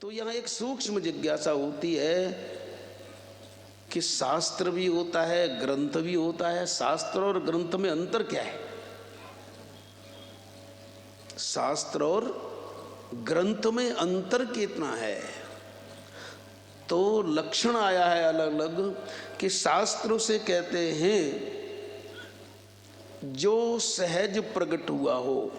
तो यहाँ एक सूक्ष्म जिज्ञासा होती है कि शास्त्र भी होता है, ग्रंथ भी होता है। शास्त्र और ग्रंथ में अंतर क्या है? शास्त्र और ग्रंथ में अंतर कितना है? तो लक्षण आया है अलग अलग कि शास्त्र उसे कहते हैं जो सहज प्रकट हुआ हो।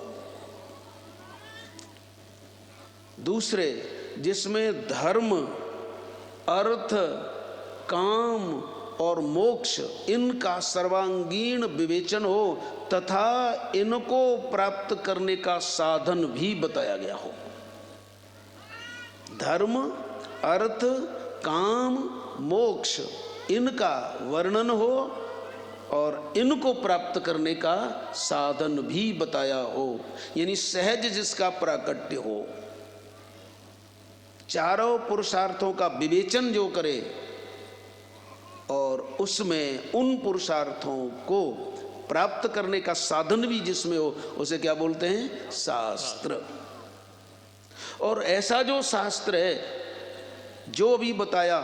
दूसरे जिसमें धर्म, अर्थ, काम और मोक्ष इनका सर्वांगीण विवेचन हो तथा इनको प्राप्त करने का साधन भी बताया गया हो। धर्म, अर्थ, काम, मोक्ष इनका वर्णन हो और इनको प्राप्त करने का साधन भी बताया हो, यानी सहज जिसका प्राकट्य हो। चारों पुरुषार्थों का विवेचन जो करे और उसमें उन पुरुषार्थों को प्राप्त करने का साधन भी जिसमें हो, उसे क्या बोलते हैं? शास्त्र। और ऐसा जो शास्त्र है जो भी बताया,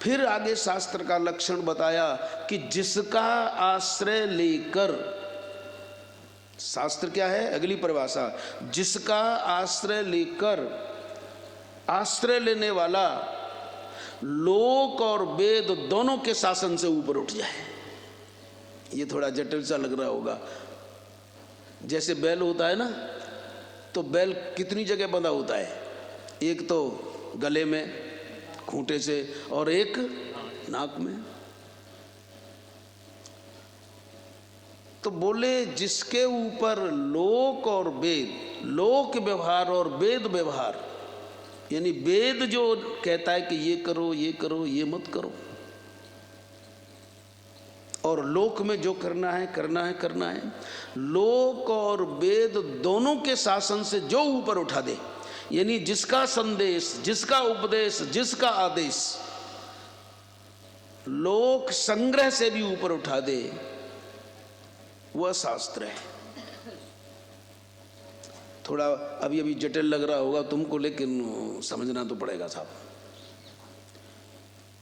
फिर आगे शास्त्र का लक्षण बताया कि जिसका आश्रय लेकर, शास्त्र क्या है? अगली परिभाषा, जिसका आश्रय लेकर आश्रय लेने वाला लोक और वेद दोनों के शासन से ऊपर उठ जाए। ये थोड़ा जटिल सा लग रहा होगा। जैसे बैल होता है ना, तो बैल कितनी जगह बंधा होता है? एक तो गले में खूंटे से और एक नाक में। तो बोले जिसके ऊपर लोक और वेद, लोक व्यवहार और वेद व्यवहार, यानी वेद जो कहता है कि ये करो, ये करो, ये मत करो, और लोक में जो करना है करना है करना है, लोक और वेद दोनों के शासन से जो ऊपर उठा दे, यानी जिसका संदेश, जिसका उपदेश, जिसका आदेश लोक संग्रह से भी ऊपर उठा दे, वह शास्त्र है। थोड़ा अभी जटिल लग रहा होगा तुमको, लेकिन समझना तो पड़ेगा साहब।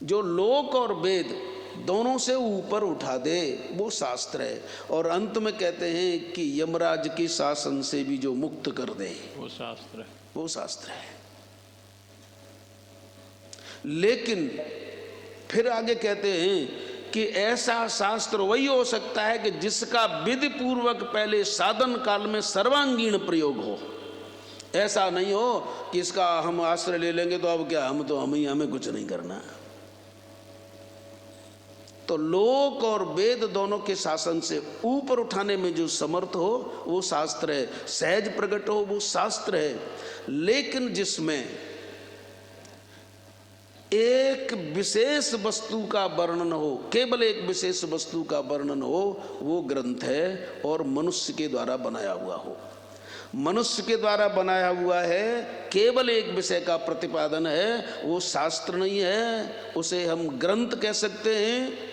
जो लोक और वेद दोनों से ऊपर उठा दे वो शास्त्र है। और अंत में कहते हैं कि यमराज के शासन से भी जो मुक्त कर दे वो शास्त्र है, वो शास्त्र है। लेकिन फिर आगे कहते हैं कि ऐसा शास्त्र वही हो सकता है कि जिसका विधि पूर्वक पहले साधन काल में सर्वांगीण प्रयोग हो। ऐसा नहीं हो कि इसका हम आश्रय ले लेंगे तो अब क्या, हमें कुछ नहीं करना। तो लोक और वेद दोनों के शासन से ऊपर उठाने में जो समर्थ हो वो शास्त्र है। सहज प्रकट हो वो शास्त्र है। लेकिन जिसमें एक विशेष वस्तु का वर्णन हो, केवल एक विशेष वस्तु का वर्णन हो, वो ग्रंथ है। और मनुष्य के द्वारा बनाया हुआ हो, मनुष्य के द्वारा बनाया हुआ है, केवल एक विषय का प्रतिपादन है, वो शास्त्र नहीं है। उसे हम ग्रंथ कह सकते हैं।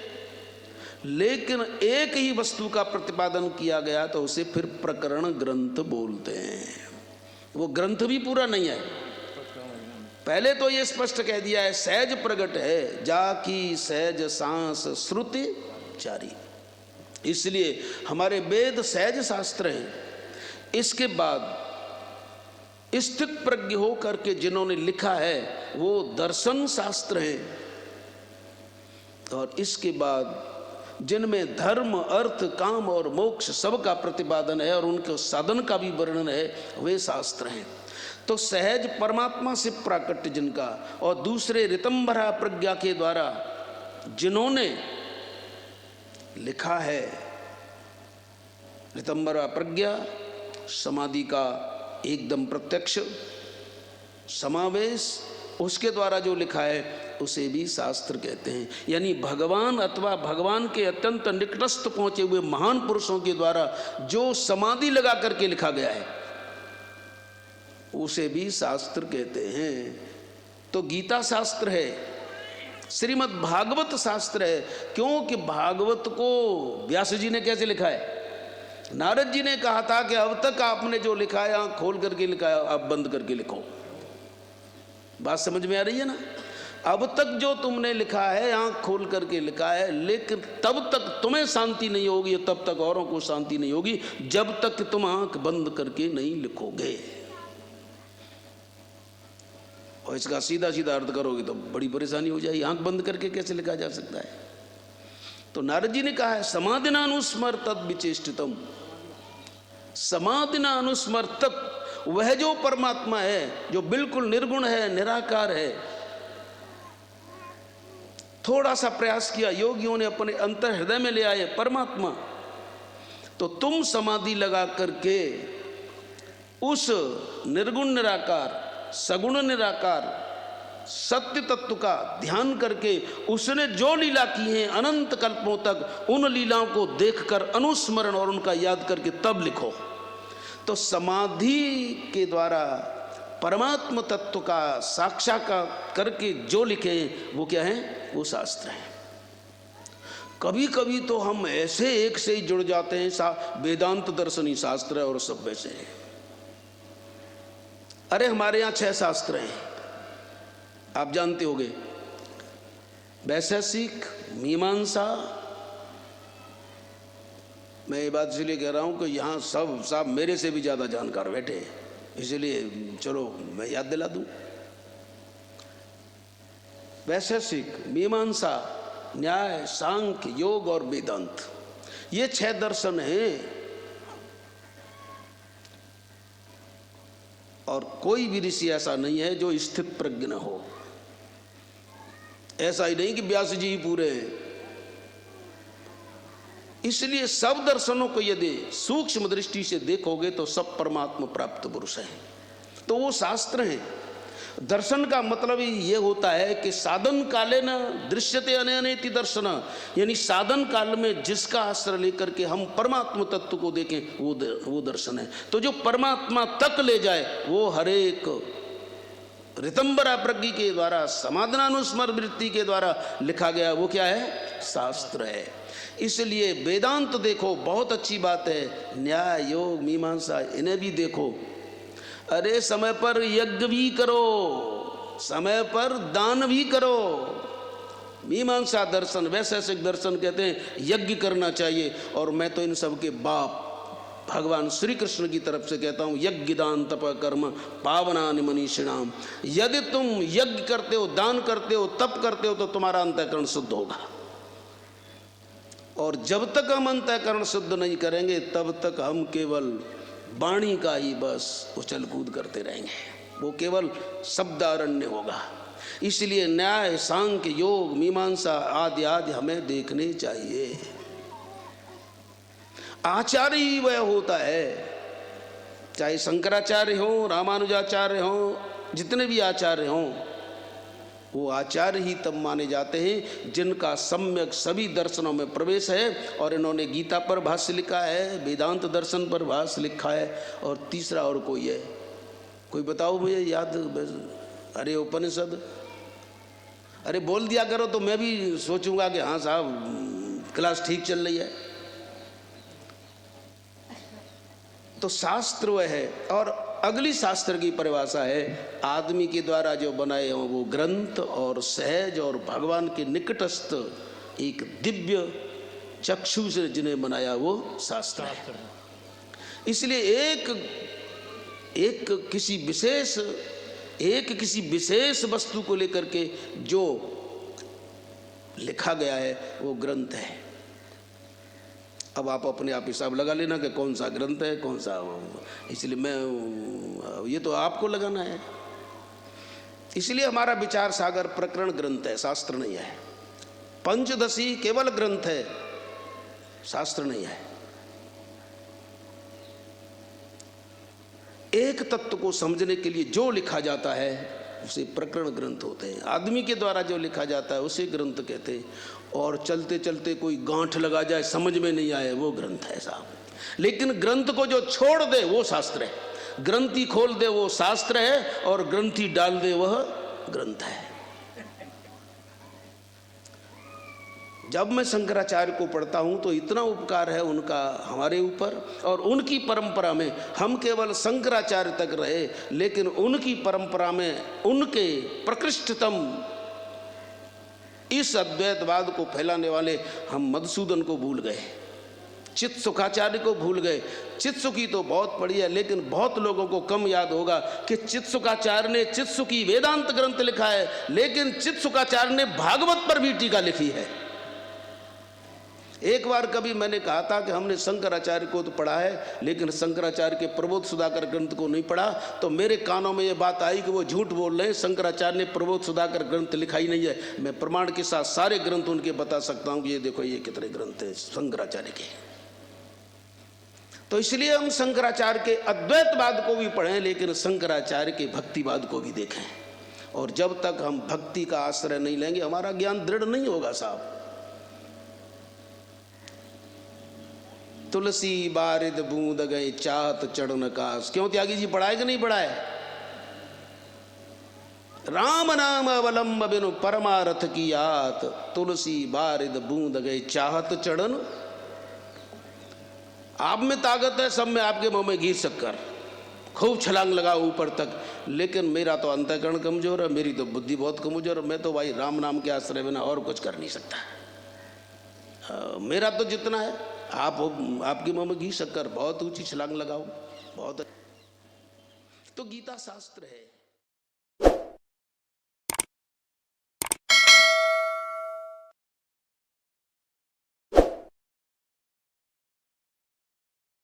लेकिन एक ही वस्तु का प्रतिपादन किया गया तो उसे फिर प्रकरण ग्रंथ बोलते हैं। वो ग्रंथ भी पूरा नहीं है। पहले तो ये स्पष्ट कह दिया है सहज प्रगट है, जाकी सहज सांस श्रुति चारी। इसलिए हमारे वेद सहज शास्त्र हैं। इसके बाद स्थित प्रज्ञ हो करके जिन्होंने लिखा है वो दर्शन शास्त्र हैं। और इसके बाद जिनमें धर्म, अर्थ, काम और मोक्ष सबका प्रतिपादन है और उनके साधन का भी वर्णन है, वे शास्त्र हैं। तो सहज परमात्मा से प्राकट्य जिनका, और दूसरे ऋतंभरा प्रज्ञा के द्वारा जिन्होंने लिखा है, ऋतंभरा प्रज्ञा समाधि का एकदम प्रत्यक्ष समावेश, उसके द्वारा जो लिखा है उसे भी शास्त्र कहते हैं। यानी भगवान अथवा भगवान के अत्यंत निकटस्थ पहुंचे हुए महान पुरुषों के द्वारा जो समाधि लगा करके लिखा गया है उसे भी शास्त्र कहते हैं। तो गीता शास्त्र है, श्रीमद् भागवत शास्त्र है। क्योंकि भागवत को व्यास जी ने कैसे लिखा है? नारद जी ने कहा था कि अब तक आपने जो लिखा है आँख खोल करके लिखा है, अब बंद करके लिखो। बात समझ में आ रही है ना? अब तक जो तुमने लिखा है आंख खोल करके लिखा है, लेकिन तब तक तुम्हें शांति नहीं होगी, तब तक औरों को शांति नहीं होगी जब तक तुम आंख बंद करके नहीं लिखोगे। और इसका सीधा सीधा अर्थ करोगे तो बड़ी परेशानी हो जाएगी। आंख बंद करके कैसे लिखा जा सकता है? तो नारद जी ने कहा है समाधिना अनुस्मर तद विचेष्टितम। समाधिना अनुस्मर तत्, वह जो परमात्मा है जो बिल्कुल निर्गुण है, निराकार है। थोड़ा सा प्रयास किया योगियों ने, अपने अंतर हृदय में ले आए परमात्मा। तो तुम समाधि लगा करके उस निर्गुण निराकार, सगुण निराकार सत्य तत्व का ध्यान करके उसने जो लीला की है अनंत कल्पों तक, उन लीलाओं को देखकर अनुस्मरण और उनका याद करके तब लिखो। तो समाधि के द्वारा परमात्म तत्व का साक्षात्कार करके जो लिखे वो क्या है? वो शास्त्र है। कभी कभी तो हम ऐसे एक से ही जुड़ जाते हैं, वेदांत दर्शनी शास्त्र है और सब वैसे हैं। अरे हमारे यहाँ 6 शास्त्र हैं, आप जानते होंगे, वैशेषिक, मीमांसा। मैं ये बात इसलिए कह रहा हूं कि यहाँ सब साहब मेरे से भी ज्यादा जानकार बैठे हैं, इसलिए चलो मैं याद दिला दूं। वैशेषिक, मीमांसा, न्याय, सांख्य, योग और वेदांत, ये 6 दर्शन हैं। और कोई भी ऋषि ऐसा नहीं है जो स्थित प्रज्ञ न हो। ऐसा ही नहीं कि व्यास जी ही पूरे हैं। इसलिए सब दर्शनों को यदि सूक्ष्म दृष्टि से देखोगे तो सब परमात्मा प्राप्त पुरुष हैं, तो वो शास्त्र हैं। दर्शन का मतलब ही ये होता है कि साधन काले न दृश्यते अननेति दर्शन, यानी साधन काल में जिसका आश्रय लेकर के हम परमात्मा तत्व को देखें वो दर्शन है। तो जो परमात्मा तक ले जाए वो हरेक ऋतंबरा प्रज्ञा के द्वारा, समाधानानुस्मर वृत्ति के द्वारा लिखा गया वो क्या है? शास्त्र है। इसलिए वेदांत देखो, बहुत अच्छी बात है। न्याय, योग, मीमांसा, इन्हें भी देखो। अरे समय पर यज्ञ भी करो, समय पर दान भी करो। मीमांसा दर्शन, वैशेषिक दर्शन कहते हैं यज्ञ करना चाहिए। और मैं तो इन सब के बाप भगवान श्री कृष्ण की तरफ से कहता हूं, यज्ञ दान तप कर्म पावनानि मनीषिणाम। यदि तुम यज्ञ करते हो, दान करते हो, तप करते हो तो तुम्हारा अंतःकरण शुद्ध होगा। और जब तक हम अंतःकरण शुद्ध नहीं करेंगे तब तक हम केवल वाणी का ही बस उछल कूद करते रहेंगे, वो केवल शब्दारण्य होगा। इसलिए न्याय, सांख्य, योग, मीमांसा आदि आदि हमें देखने चाहिए। आचार्य ही वह होता है, चाहे शंकराचार्य हो, रामानुजाचार्य हो, जितने भी आचार्य हों, वो आचार्य ही तब माने जाते हैं जिनका सम्यक सभी दर्शनों में प्रवेश है। और इन्होंने गीता पर भाष्य लिखा है, वेदांत दर्शन पर भाष्य लिखा है, और तीसरा और कोई है, कोई बताओ मुझे याद? अरे उपनिषद, अरे बोल दिया करो तो मैं भी सोचूंगा कि हाँ साहब क्लास ठीक चल रही है। तो शास्त्र वह है। और अगली शास्त्र की परिभाषा है आदमी के द्वारा जो बनाए हों वो ग्रंथ, और सहज और भगवान के निकटस्थ एक दिव्य चक्षु से जिन्हें बनाया वो शास्त्र है। इसलिए एक किसी विशेष वस्तु को लेकर के जो लिखा गया है वो ग्रंथ है। अब आप अपने आप हिसाब लगा लेना कि कौन सा ग्रंथ है, कौन सा, इसलिए मैं ये तो आपको लगाना है। इसलिए हमारा विचार सागर प्रकरण ग्रंथ है, शास्त्र नहीं है। पंचदशी केवल ग्रंथ है, शास्त्र नहीं है। एक तत्व को समझने के लिए जो लिखा जाता है उसे प्रकरण ग्रंथ होते हैं। आदमी के द्वारा जो लिखा जाता है उसे ग्रंथ कहते हैं। और चलते चलते कोई गांठ लगा जाए, समझ में नहीं आए, वो ग्रंथ है साहब। लेकिन ग्रंथ को जो छोड़ दे वो शास्त्र है। ग्रंथी खोल दे वो शास्त्र है, और ग्रंथी डाल दे वह ग्रंथ है। जब मैं शंकराचार्य को पढ़ता हूँ तो इतना उपकार है उनका हमारे ऊपर, और उनकी परंपरा में हम केवल शंकराचार्य तक रहे, लेकिन उनकी परंपरा में उनके प्रकृष्टतम इस अद्वैतवाद को फैलाने वाले हम मधुसूदन को भूल गए, चित्त सुखाचार्य को भूल गए। चित्त सुखी तो बहुत पढ़ी है, लेकिन बहुत लोगों को कम याद होगा कि चित्त सुखाचार्य ने चित्त सुखी वेदांत ग्रंथ लिखा है, लेकिन चित्त सुखाचार्य ने भागवत पर भी टीका लिखी है। एक बार कभी मैंने कहा था कि हमने शंकराचार्य को तो पढ़ा है, लेकिन शंकराचार्य के प्रबोध सुधाकर ग्रंथ को नहीं पढ़ा, तो मेरे कानों में ये बात आई कि वो झूठ बोल रहे हैं, शंकराचार्य ने प्रबोध सुधाकर ग्रंथ लिखा ही नहीं है। मैं प्रमाण के साथ सारे ग्रंथ उनके बता सकता हूँ कि ये देखो ये कितने ग्रंथ हैं शंकराचार्य के। तो इसलिए हम शंकराचार्य के अद्वैतवाद को भी पढ़ें, लेकिन शंकराचार्य के भक्तिवाद को भी देखें। और जब तक हम भक्ति का आश्रय नहीं लेंगे हमारा ज्ञान दृढ़ नहीं होगा साहब। तुलसी बारिद बूंद गए चाहत चढ़न कास, क्यों त्यागी जी पढ़ाए कि नहीं पढ़ाए? राम नाम अवलंब बिनु परमारथ की यात, तुलसी बारिद बूंद गए चाहत चढ़न। आप में ताकत है, सब में आपके मुंह में घी शक्कर, खूब छलांग लगाओ ऊपर तक, लेकिन मेरा तो अंतःकरण कमजोर है, मेरी तो बुद्धि बहुत कमजोर है। मैं तो भाई राम नाम के आश्रय बिना और कुछ कर नहीं सकता। मेरा तो जितना है, आपके मुंह में घी शक्कर, बहुत ऊंची छलांग लगाओ बहुत। तो गीता शास्त्र है।